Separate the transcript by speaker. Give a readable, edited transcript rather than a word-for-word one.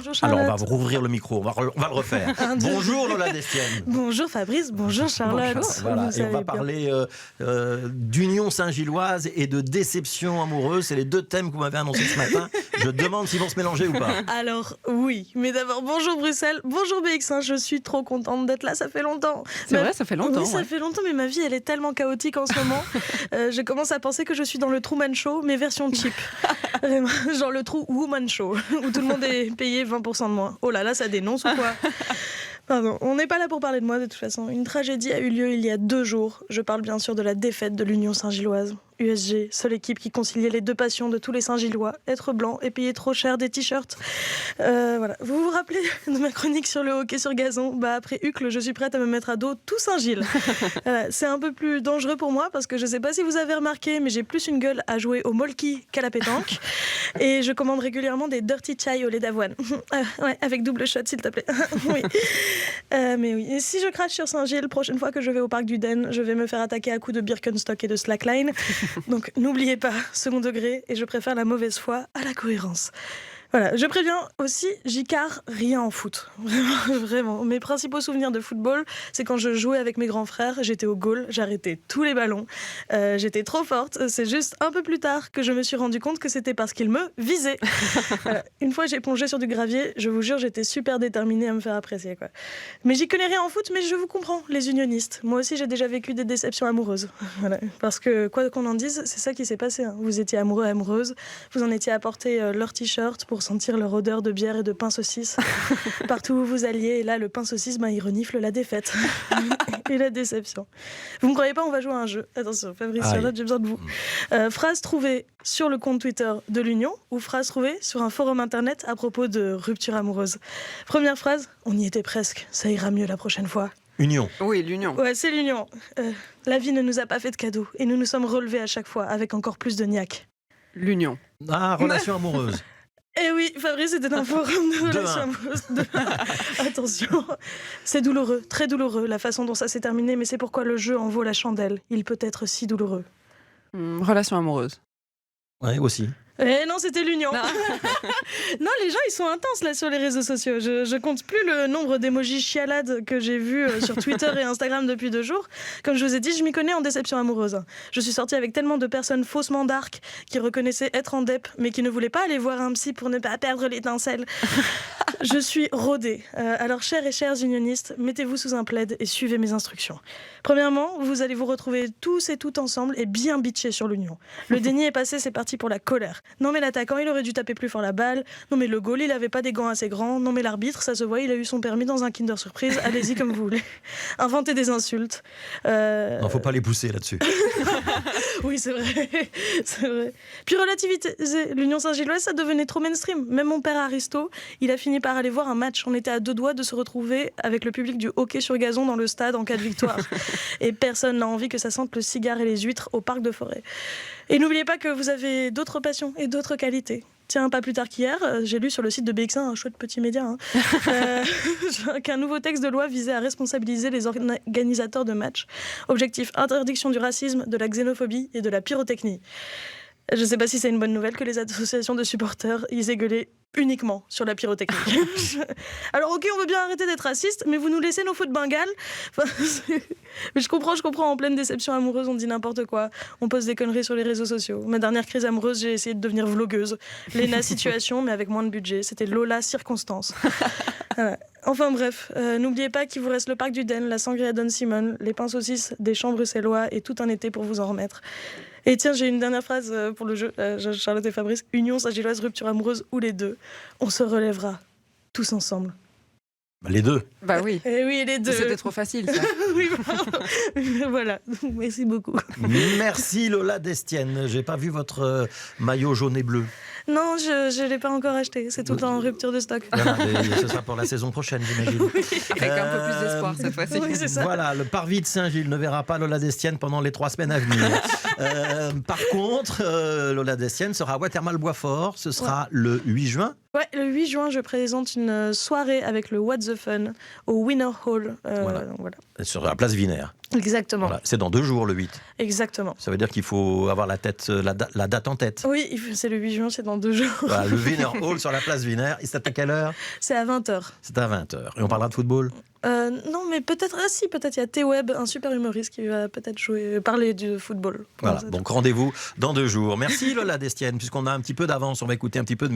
Speaker 1: bonjour Charlotte.
Speaker 2: Alors, on va rouvrir le micro, on va le refaire. Bonjour Lola Destienne.
Speaker 1: Bonjour Fabrice, bonjour Charlotte.
Speaker 2: Bonjour. Voilà. Et on va parler d'union Saint-Gilloise et de déception amoureuse. C'est les deux thèmes que vous m'avez annoncés ce matin. Je demande s'ils vont se mélanger ou pas.
Speaker 1: Alors, oui. Mais d'abord, bonjour Bruxelles, bonjour BX1. Je suis trop contente d'être là, ça fait longtemps.
Speaker 3: C'est vrai, ça fait longtemps.
Speaker 1: Oui, ça fait longtemps, mais ma vie, elle est tellement chaotique en ce moment. Je commence à penser que je suis dans le Truman Show, mais version cheap. Vraiment, genre le True Woman Show, où tout le monde est payé 20% de moins. Oh là là, ça dénonce ou quoi? Pardon, on n'est pas là pour parler de moi de toute façon. Une tragédie a eu lieu il y a 2 jours. Je parle bien sûr de la défaite de l'Union Saint-Gilloise. USG, seule équipe qui conciliait les deux passions de tous les Saint-Gillois, être blanc et payer trop cher des t-shirts. Voilà. Vous vous rappelez de ma chronique sur le hockey sur gazon? Après Uccle, je suis prête à me mettre à dos tout Saint-Gilles. C'est un peu plus dangereux pour moi parce que je sais pas si vous avez remarqué, mais j'ai plus une gueule à jouer au molki qu'à la pétanque. Et je commande régulièrement des dirty chai au lait d'avoine. Ouais, avec double shot s'il te plaît. Oui. Mais oui. Et si je crache sur Saint-Gilles, prochaine fois que je vais au parc du Den, je vais me faire attaquer à coups de Birkenstock et de slackline. Donc n'oubliez pas, second degré, et je préfère la mauvaise foi à la cohérence. Voilà, je préviens aussi, j'y carre rien en foot. Vraiment, vraiment. Mes principaux souvenirs de football, c'est quand je jouais avec mes grands frères, j'étais au goal, j'arrêtais tous les ballons. J'étais trop forte, c'est juste un peu plus tard que je me suis rendu compte que c'était parce qu'ils me visaient. Une fois j'ai plongé sur du gravier, je vous jure, j'étais super déterminée à me faire apprécier, quoi. Mais j'y connais rien en foot, mais je vous comprends, les unionistes. Moi aussi j'ai déjà vécu des déceptions amoureuses. Voilà. Parce que quoi qu'on en dise, c'est ça qui s'est passé. Hein. Vous étiez amoureux, amoureuse, vous en étiez à porter leur t-shirt pour sentir leur odeur de bière et de pain saucisse. Partout où vous alliez, et là, le pain saucisse, il renifle la défaite et la déception. Vous me croyez pas, on va jouer à un jeu. Attention, Fabrice, Charlotte, j'ai besoin de vous. Phrase trouvée sur le compte Twitter de l'Union ou phrase trouvée sur un forum internet à propos de rupture amoureuse. Première phrase, on y était presque, ça ira mieux la prochaine fois.
Speaker 2: Union.
Speaker 3: Oui, l'Union.
Speaker 1: Ouais, c'est l'Union. La vie ne nous a pas fait de cadeaux et nous nous sommes relevés à chaque fois avec encore plus de niaque.
Speaker 3: L'Union.
Speaker 2: Ah, relation amoureuse.
Speaker 1: Eh oui, Fabrice, c'était un forum de relations amoureuses. Attention, c'est douloureux, très douloureux, la façon dont ça s'est terminé, mais c'est pourquoi le jeu en vaut la chandelle. Il peut être si douloureux.
Speaker 3: Relation amoureuse.
Speaker 2: Oui, aussi.
Speaker 1: Eh non, c'était l'Union. Non, les gens, ils sont intenses là sur les réseaux sociaux. Je compte plus le nombre d'émojis chialades que j'ai vus sur Twitter et Instagram depuis 2 jours. Comme je vous ai dit, je m'y connais en déception amoureuse. Je suis sortie avec tellement de personnes faussement dark qui reconnaissaient être en dep, mais qui ne voulaient pas aller voir un psy pour ne pas perdre l'étincelle. Je suis rodée. Alors, chers et chères unionistes, mettez-vous sous un plaid et suivez mes instructions. Premièrement, vous allez vous retrouver tous et toutes ensemble et bien bitcher sur l'Union. Le déni est passé, c'est parti pour la colère. Non mais l'attaquant, il aurait dû taper plus fort la balle. Non mais le goal, il avait pas des gants assez grands. Non mais l'arbitre, ça se voit, il a eu son permis dans un Kinder Surprise. Allez-y comme vous voulez. Inventez des insultes.
Speaker 2: Non, faut pas les pousser là-dessus.
Speaker 1: Oui, c'est vrai. C'est vrai. Puis relativité, l'Union Saint-Gilloise, ça devenait trop mainstream. Même mon père Aristo, il a fini par aller voir un match. On était à 2 doigts de se retrouver avec le public du hockey sur gazon dans le stade en cas de victoire. Et personne n'a envie que ça sente le cigare et les huîtres au parc de Forêt. Et n'oubliez pas que vous avez d'autres passions et d'autres qualités. Tiens, pas plus tard qu'hier, j'ai lu sur le site de BX1, un chouette petit média, qu'un nouveau texte de loi visait à responsabiliser les organisateurs de matchs. Objectif, interdiction du racisme, de la xénophobie et de la pyrotechnie. Je ne sais pas si c'est une bonne nouvelle que les associations de supporters y aient gueulé uniquement sur la pyrotechnie. Alors ok, on veut bien arrêter d'être raciste, mais vous nous laissez nos feux de Bengale. Mais je comprends, en pleine déception amoureuse, on dit n'importe quoi. On poste des conneries sur les réseaux sociaux. Ma dernière crise amoureuse, j'ai essayé de devenir vlogueuse. Léna Situation, mais avec moins de budget. C'était Lola Circonstance. Enfin bref, n'oubliez pas qu'il vous reste le parc du Den, la sangria Don Simon, les pains saucisses des champs bruxellois et tout un été pour vous en remettre. Et tiens, j'ai une dernière phrase pour le jeu, Charlotte et Fabrice. Union Saint-Gilloise, rupture amoureuse ou les deux. On se relèvera tous ensemble.
Speaker 2: Les deux.
Speaker 3: Bah oui.
Speaker 1: Et oui, les deux.
Speaker 3: C'était trop facile, ça.
Speaker 1: Oui, voilà. Merci beaucoup.
Speaker 2: Merci Lola Destienne. J'ai pas vu votre maillot jaune et bleu.
Speaker 1: Non, je l'ai pas encore acheté. C'est tout le temps en rupture de stock.
Speaker 2: Voilà, mais ce sera pour la saison prochaine, j'imagine.
Speaker 3: Avec un peu plus d'espoir cette fois-ci.
Speaker 1: Oui, c'est ça.
Speaker 2: Voilà, le parvis de Saint-Gilles ne verra pas Lola Destienne pendant les 3 semaines à venir. Par contre, Lola Destienne sera à Watermal-Boisfort. Ce sera le 8 juin.
Speaker 1: Ouais, le 8 juin, je présente une soirée avec le What the Fun au Winner Hall. Voilà.
Speaker 2: Sur la place Wiener.
Speaker 1: Exactement.
Speaker 2: Voilà. C'est dans 2 jours, le 8.
Speaker 1: Exactement.
Speaker 2: Ça veut dire qu'il faut avoir la date en tête.
Speaker 1: Oui, c'est le 8 juin, c'est dans 2 jours.
Speaker 2: Voilà, le Wiener Hall sur la place Wiener. Et c'est à quelle heure?
Speaker 1: C'est à 20h.
Speaker 2: C'est à 20h. Et on parlera de football?
Speaker 1: Non, mais peut-être. Ah si, peut-être il y a T-Web, un super humoriste qui va peut-être parler du football.
Speaker 2: Voilà, donc rendez-vous dans 2 jours. Merci Lola Destienne, puisqu'on a un petit peu d'avance, on va écouter un petit peu de